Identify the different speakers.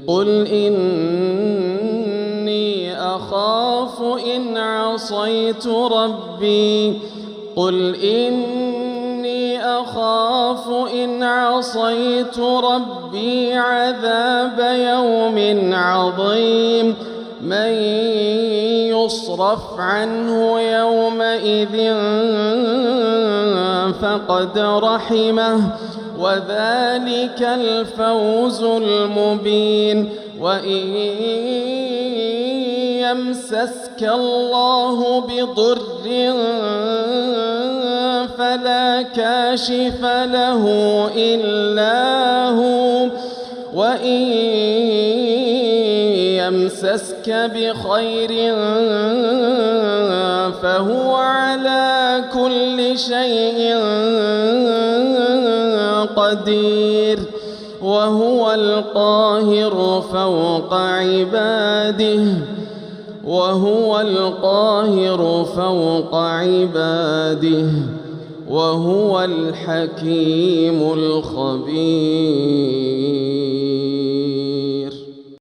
Speaker 1: قل إني أخاف إن عصيت ربي قل إني أخاف إن عصيت ربي عذاب يوم عظيم من يصرف عنه يومئذ فقد رحمه وذلك الفوز المبين وإن يمسسك الله بضر فلا كاشف له إلا هو وإن يمسسك بخير فهو على كل شيء قدير وهو القاهر فوق عباده وهو الحكيم الخبير.